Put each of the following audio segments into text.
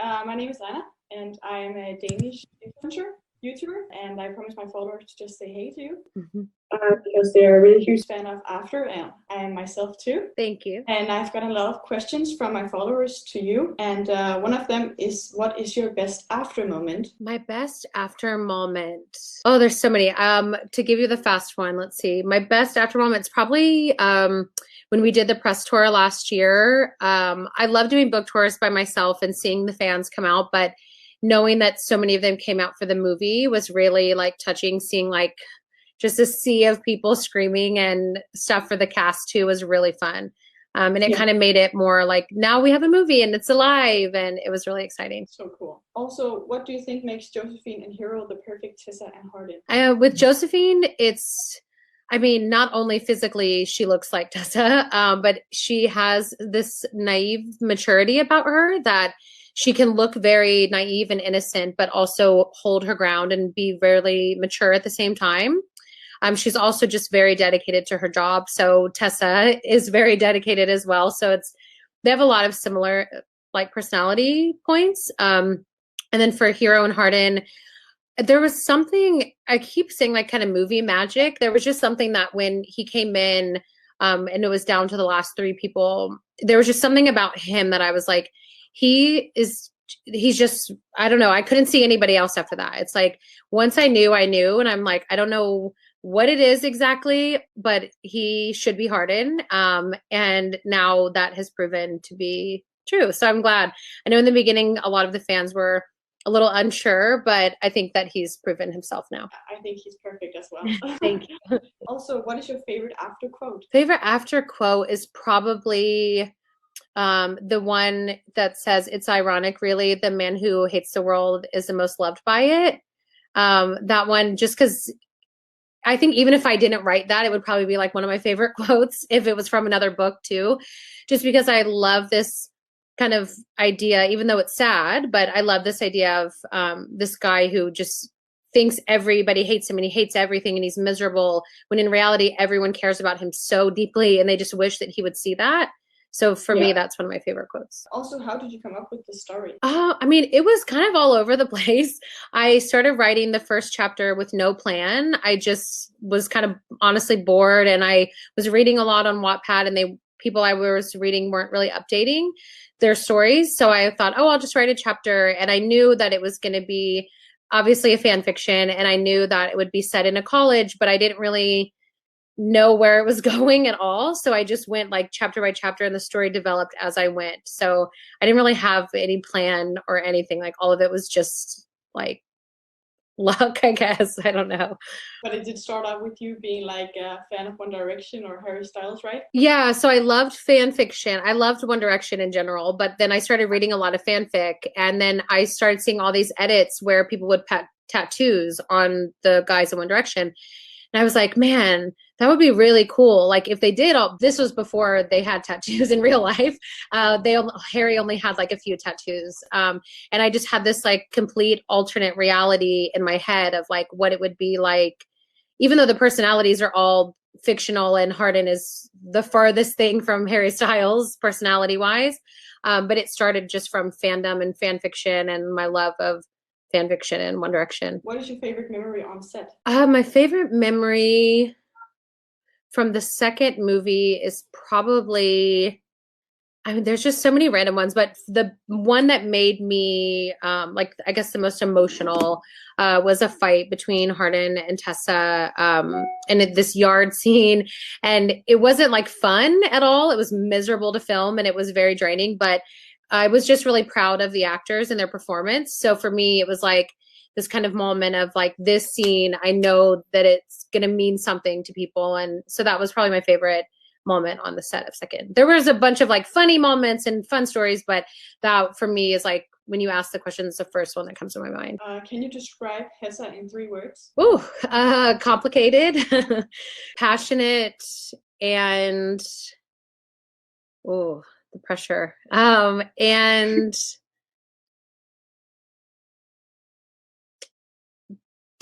My name is Anna, and I'm a Danish influencer, YouTuber, and I promise my followers to just say hey to you. Because they're a really huge fan of After, and myself too. Thank you. And I've got a lot of questions from my followers to you, and one of them is, what is your best after moment? My best after moment. Oh, there's so many. To give you the fast one, let's see. My best after moment's probably when we did the press tour last year. I love doing book tours by myself and seeing the fans come out, but knowing that so many of them came out for the movie was really like touching. Seeing like just a sea of people screaming and stuff for the cast too was really fun. And it kind of made it more like, now we have a movie and it's alive, and it was really exciting. So cool. Also, what do you think makes Josephine and Hero the perfect Tessa and Hardin? With Josephine, I mean, not only physically she looks like Tessa, but she has this naive maturity about her that she can look very naive and innocent, but also hold her ground and be very mature at the same time. She's also just very dedicated to her job. So Tessa is very dedicated as well. So they have a lot of similar like personality points. And then for Hero and Hardin, there was something, I keep saying like kind of movie magic. There was just something that when he came in, and it was down to the last three people, there was just something about him that I was like, he's just, I don't know. I couldn't see anybody else after that. It's like, once I knew, and I'm like, I don't know what it is exactly, but he should be Hardin. And now that has proven to be true. So I'm glad. I know in the beginning, a lot of the fans were a little unsure, but I think that he's proven himself now. I think he's perfect as well. Thank you. Also, what is your favorite after quote? Favorite after quote is probably the one that says, "It's ironic, really, the man who hates the world is the most loved by it." That one, just because I think even if I didn't write that, it would probably be like one of my favorite quotes if it was from another book too, just because I love this kind of idea, even though it's sad, but I love this idea of this guy who just thinks everybody hates him and he hates everything and he's miserable, when in reality, everyone cares about him so deeply and they just wish that he would see that. So for me, that's one of my favorite quotes. Also, how did you come up with the story? I mean, it was kind of all over the place. I started writing the first chapter with no plan. I just was kind of honestly bored, and I was reading a lot on Wattpad, and people I was reading weren't really updating their stories. So I thought, oh, I'll just write a chapter. And I knew that it was going to be obviously a fan fiction, and I knew that it would be set in a college, but I didn't really know where it was going at all. So I just went like chapter by chapter, and the story developed as I went. So I didn't really have any plan or anything. Like all of it was just like luck, I guess. I don't know. But it did start out with you being like a fan of One Direction or Harry Styles, right? Yeah, so I loved fan fiction. I loved One Direction in general, but then I started reading a lot of fanfic, and then I started seeing all these edits where people would put tattoos on the guys in One Direction. And I was like, man, that would be really cool. Like if they did this was before they had tattoos in real life. Harry only had like a few tattoos. And I just had this like complete alternate reality in my head of like what it would be like, even though the personalities are all fictional and Hardin is the farthest thing from Harry Styles personality wise. But it started just from fandom and fan fiction and my love of fan fiction and One Direction. What is your favorite memory on set? My favorite memory from the second movie is probably, I mean, there's just so many random ones, but the one that made me, like, I guess the most emotional was a fight between Hardin and Tessa in this yard scene. And it wasn't like fun at all. It was miserable to film and it was very draining, but I was just really proud of the actors and their performance. So for me, it was like this kind of moment of like this scene, I know that it's going to mean something to people. And so that was probably my favorite moment on the set of second. There was a bunch of like funny moments and fun stories, but that for me is like, when you ask the question, it's the first one that comes to my mind. Can you describe Tessa in 3 words? Ooh, complicated, passionate, and the pressure. And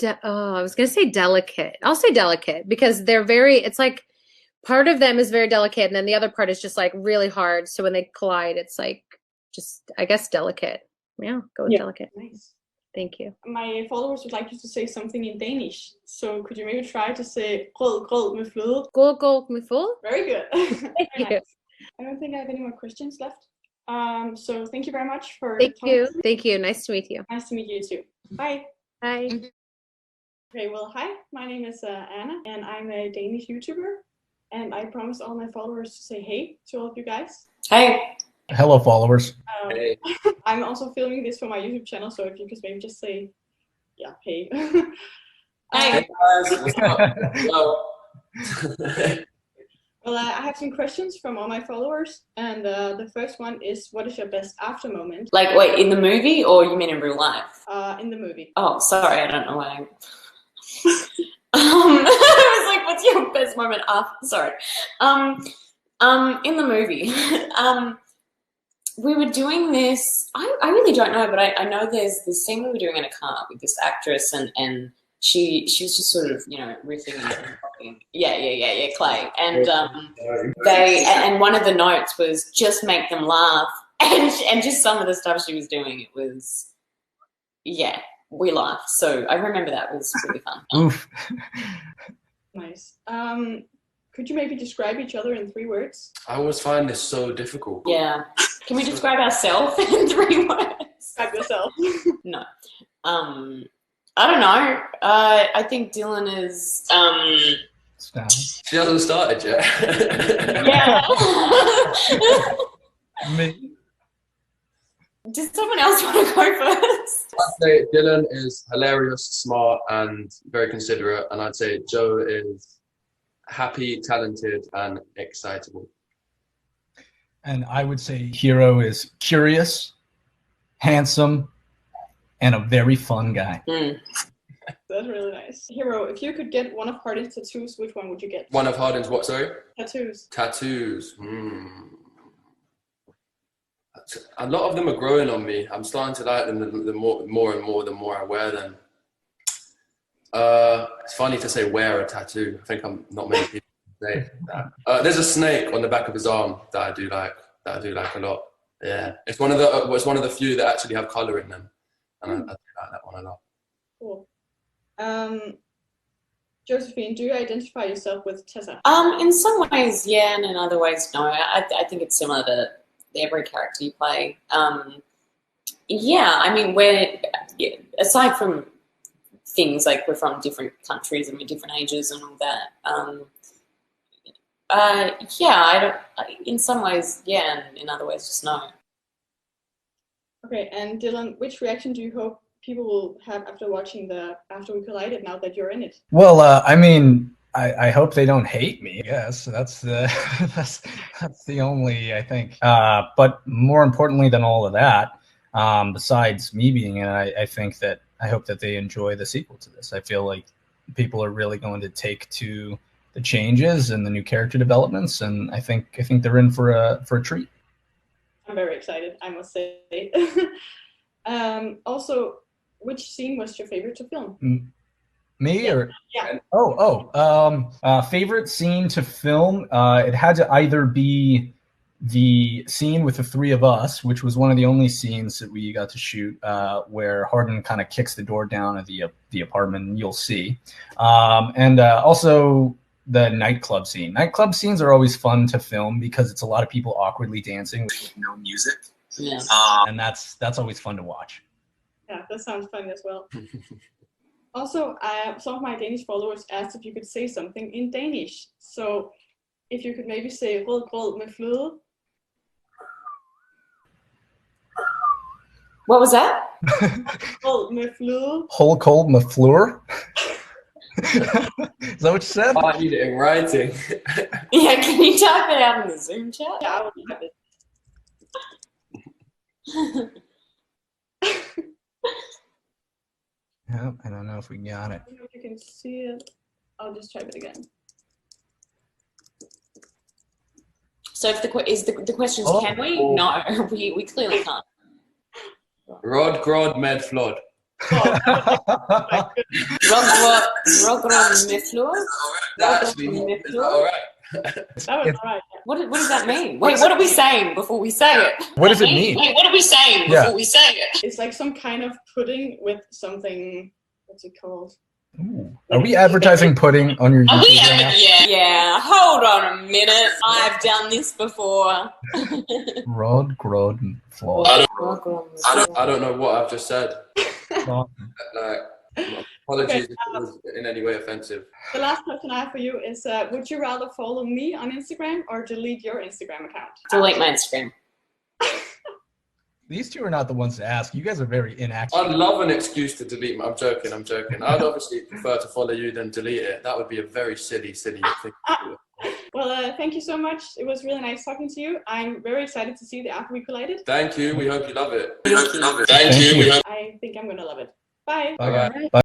I was going to say delicate. I'll say delicate because it's like part of them is very delicate. And then the other part is just like really hard. So when they collide, it's like, just, I guess, delicate. Yeah, go with delicate. Nice. Thank you. My followers would like you to say something in Danish. So could you maybe try to say grød med fløde? Grød med fløde? Very good. Thank you. Nice. I don't think I have any more questions left. So thank you very much for Thank talking you. to me. Thank you. Nice to meet you. Nice to meet you too. Bye. Bye. Okay, well, hi. My name is Anna, and I'm a Danish YouTuber. And I promised all my followers to say hey to all of you guys. Hey. Hello, followers. Hey. I'm also filming this for my YouTube channel, so if you could maybe just say, yeah, hey. Hey guys, what's up? Hello. Well, I have some questions from all my followers, and the first one is, what is your best after moment? Like, wait, in the movie or you mean in real life? In the movie. Oh, sorry, I don't know why. I was like, what's your best moment after? Sorry. In the movie, we were doing this. I really don't know, but I know there's this scene we were doing in a car with this actress, and she was just sort of, you know, riffing and talking. Yeah, Clay. And and one of the notes was just make them laugh, and just some of the stuff she was doing, it was, yeah, we laughed. So I remember that was really fun. Oof. Nice. Could you maybe describe each other in 3 words? I always find this so difficult. Yeah. Can we describe ourselves in 3 words? Describe yourself. No. I don't know. I think Dylan is Stop. She hasn't started yet. yeah. Me. Does someone else want to go first? I'd say Dylan is hilarious, smart, and very considerate, and I'd say Joe is happy, talented, and excitable. And I would say Hero is curious, handsome, and a very fun guy. Mm. That's really nice. Hero, if you could get one of Hardin's tattoos, which one would you get? One of Hardin's what, sorry? Tattoos. Tattoos. A lot of them are growing on me. I'm starting to like them the more and more, the more I wear them. It's funny to say wear a tattoo. I think I'm not many people say that. There's a snake on the back of his arm that I do like a lot. Yeah, it's one of the few that actually have color in them, and I do like that one a lot. Cool. Josephine, do you identify yourself with Tessa? In some ways, yeah, and in other ways, no. I think it's similar to every character you play. Yeah, I mean, aside from things like we're from different countries and we're different ages and all that. Yeah, in some ways, yeah, and in other ways, just no. Okay, and Dylan, which reaction do you hope people will have after watching After We Collided now that you're in it? Well, I mean, I hope they don't hate me. Yes, that's the that's the only, I think. But more importantly than all of that, besides me being in it, I think that I hope that they enjoy the sequel to this. I feel like people are really going to take to the changes and the new character developments, and I think they're in for a treat. I'm very excited, I must say. Also, which scene was your favorite to film? Me or yeah. Favorite scene to film? It had to either be the scene with the 3 of us, which was one of the only scenes that we got to shoot, where Hardin kind of kicks the door down of the apartment, and you'll see. And also the nightclub scene. Nightclub scenes are always fun to film because it's a lot of people awkwardly dancing with no music. Yeah. And that's always fun to watch. Yeah, that sounds fun as well. Also, some of my Danish followers asked if you could say something in Danish. So if you could maybe say grød med fløde. What was that? Grød med fløde. Whole cold mafleur? Is that what you said? I need it in writing. Yeah, can you type it out in the Zoom chat? Yeah, I will have it. Yep, I don't know if we got it. I don't know if you can see it. I'll just type it again. So if the question is, can we? No, we clearly can't. Rod, grod, med, flod. Rogrod meflor? That actually is all right. That was all right. Yeah. What does that mean? Wait, what are we saying before we say it? What does it mean? Wait, what are we saying before we say it? It's like some kind of pudding with something. What's it called? Ooh. Are we advertising pudding on your YouTube right now? Yeah, hold on a minute. I've done this before. Rod, grod, floor. I don't know what I've just said. Like, apologies if it was in any way offensive. The last question I have for you is, would you rather follow me on Instagram or delete your Instagram account? Delete my Instagram. These two are not the ones to ask. You guys are very inactive. I'd love an excuse to delete my... I'm joking. I'd obviously prefer to follow you than delete it. That would be a very silly thing to do. Well, thank you so much. It was really nice talking to you. I'm very excited to see the After We Collided. Thank you. We hope you love it. Thank you. I think I'm going to love it. Bye. Bye. Bye.